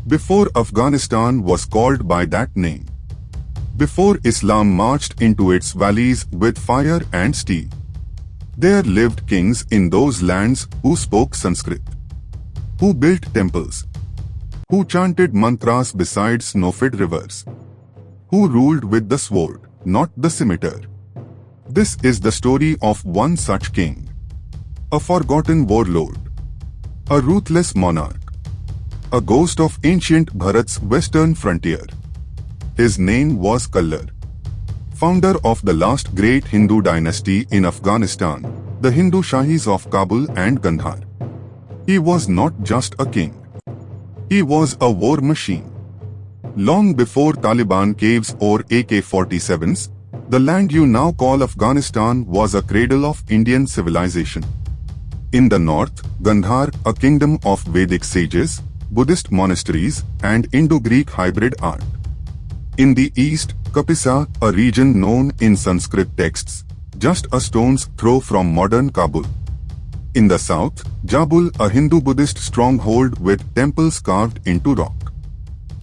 Before Afghanistan was called by that name. Before Islam marched into its valleys with fire and steel. There lived kings in those lands who spoke Sanskrit. Who built temples. Who chanted mantras beside snow-fed rivers. Who ruled with the sword, not the scimitar. This is the story of one such king. A forgotten warlord. A ruthless monarch. A ghost of ancient Bharat's western frontier. His name was Kallar. Founder of the last great Hindu dynasty in Afghanistan, the Hindu Shahis of Kabul and Gandhar. He was not just a king. He was a war machine. Long before Taliban caves or AK-47s, the land you now call Afghanistan was a cradle of Indian civilization. In the north, Gandhar, a kingdom of Vedic sages, Buddhist monasteries, and Indo-Greek hybrid art. In the east, Kapisa, a region known in Sanskrit texts, just a stone's throw from modern Kabul. In the south, Jabul, a Hindu-Buddhist stronghold with temples carved into rock.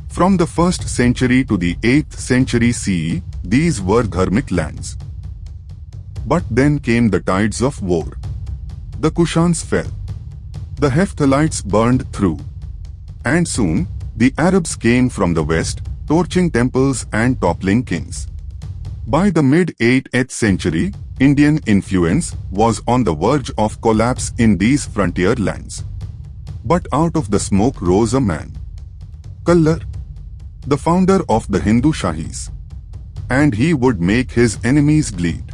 From the 1st century to the 8th century CE, these were dharmic lands. But then came the tides of war. The Kushans fell. The Hephthalites burned through. And soon, the Arabs came from the west, torching temples and toppling kings. By the mid-8th century, Indian influence was on the verge of collapse in these frontier lands. But out of the smoke rose a man. Kallar, the founder of the Hindu Shahis. And he would make his enemies bleed.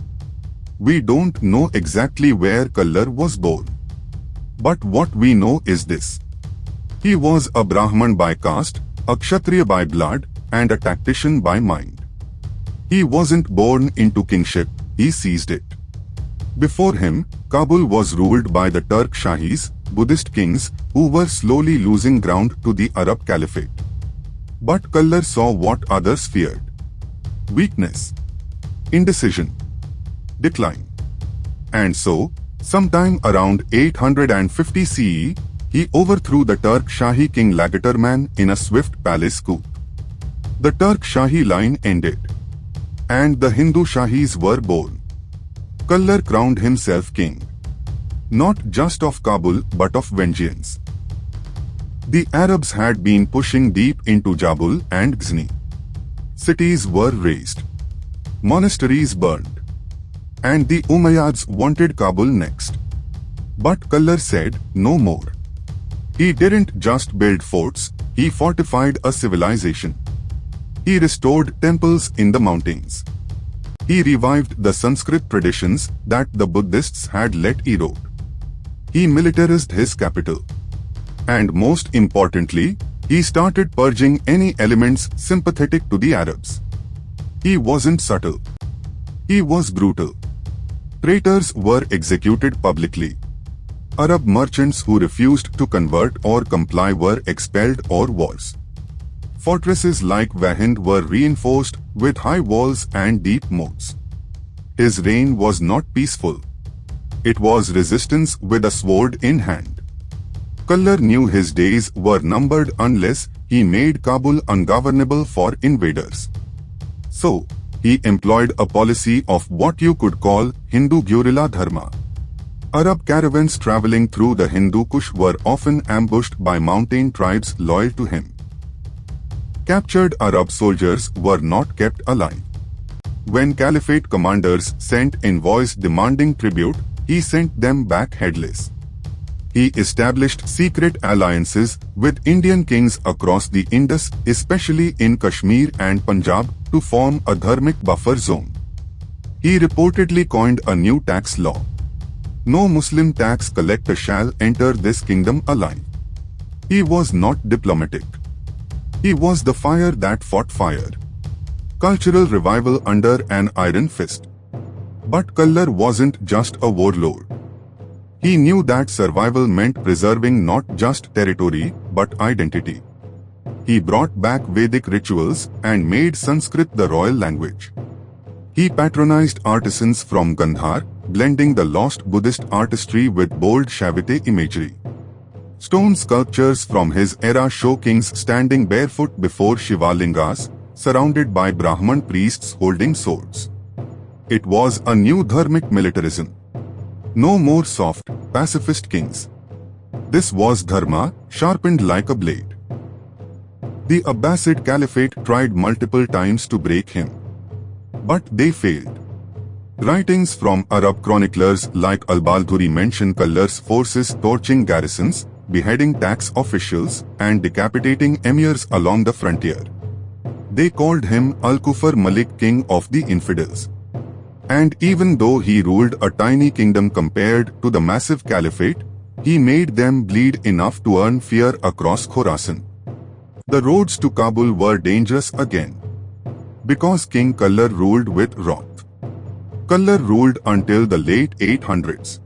We don't know exactly where Kallar was born. But what we know is this. He was a Brahman by caste, a Kshatriya by blood, and a tactician by mind. He wasn't born into kingship, he seized it. Before him, Kabul was ruled by the Turk Shahis, Buddhist kings, who were slowly losing ground to the Arab Caliphate. But Kallar saw what others feared. Weakness. Indecision. Decline. And so, sometime around 850 CE, he overthrew the Turk Shahi king Lagaterman in a swift palace coup. The Turk Shahi line ended. And the Hindu Shahis were born. Kallar crowned himself king. Not just of Kabul but of vengeance. The Arabs had been pushing deep into Jabul and Ghazni. Cities were razed. Monasteries burned. And the Umayyads wanted Kabul next. But Kallar said, no more. He didn't just build forts, he fortified a civilization. He restored temples in the mountains. He revived the Sanskrit traditions that the Buddhists had let erode. He militarized his capital. And most importantly, he started purging any elements sympathetic to the Arabs. He wasn't subtle. He was brutal. Traitors were executed publicly. Arab merchants who refused to convert or comply were expelled or worse. Fortresses like Vahind were reinforced with high walls and deep moats. His reign was not peaceful. It was resistance with a sword in hand. Kallar knew his days were numbered unless he made Kabul ungovernable for invaders. So, he employed a policy of what you could call Hindu guerrilla dharma. Arab caravans traveling through the Hindu Kush were often ambushed by mountain tribes loyal to him. Captured Arab soldiers were not kept alive. When Caliphate commanders sent envoys demanding tribute, he sent them back headless. He established secret alliances with Indian kings across the Indus, especially in Kashmir and Punjab, to form a dharmic buffer zone. He reportedly coined a new tax law. No Muslim tax collector shall enter this kingdom alive. He was not diplomatic. He was the fire that fought fire. Cultural revival under an iron fist. But Kallar wasn't just a warlord. He knew that survival meant preserving not just territory, but identity. He brought back Vedic rituals and made Sanskrit the royal language. He patronized artisans from Gandhar, blending the lost Buddhist artistry with bold Shaivite imagery. Stone sculptures from his era show kings standing barefoot before Shivalingas, surrounded by Brahman priests holding swords. It was a new dharmic militarism. No more soft, pacifist kings. This was dharma, sharpened like a blade. The Abbasid Caliphate tried multiple times to break him, but they failed. Writings from Arab chroniclers like Al-Balduri mention Kallar's forces torching garrisons, beheading tax officials, and decapitating emirs along the frontier. They called him Al-Kufar Malik, king of the infidels. And even though he ruled a tiny kingdom compared to the massive caliphate, he made them bleed enough to earn fear across Khorasan. The roads to Kabul were dangerous again, because King Kallar ruled with wrath. Kallar ruled until the late 800s.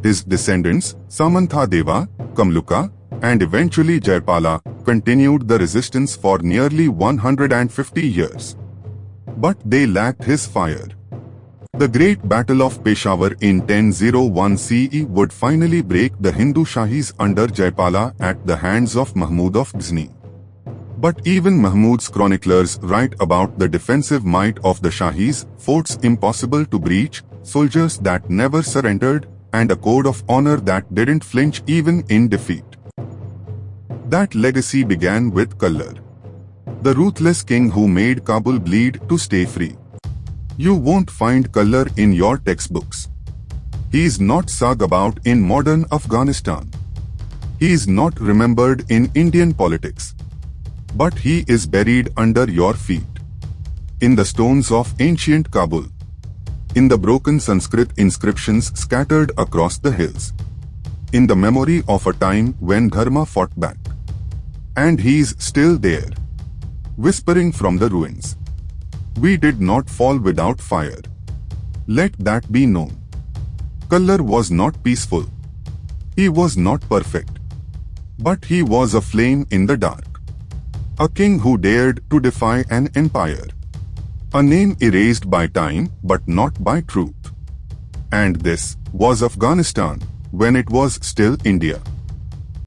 His descendants, Samantha-deva, Kamluka, and eventually Jaipala, continued the resistance for nearly 150 years. But they lacked his fire. The Great Battle of Peshawar in 1001 CE would finally break the Hindu Shahis under Jaipala at the hands of Mahmud of Ghazni. But even Mahmud's chroniclers write about the defensive might of the Shahis, forts impossible to breach, soldiers that never surrendered, and a code of honor that didn't flinch even in defeat. That legacy began with Kallar, the ruthless king who made Kabul bleed to stay free. You won't find Kallar in your textbooks. He is not sung about in modern Afghanistan. He is not remembered in Indian politics. But he is buried under your feet, in the stones of ancient Kabul, in the broken Sanskrit inscriptions scattered across the hills, in the memory of a time when Dharma fought back. And he's still there, whispering from the ruins. We did not fall without fire. Let that be known. Kallar was not peaceful. He was not perfect. But he was a flame in the dark. A king who dared to defy an empire. A name erased by time but not by truth. And this was Afghanistan when it was still India.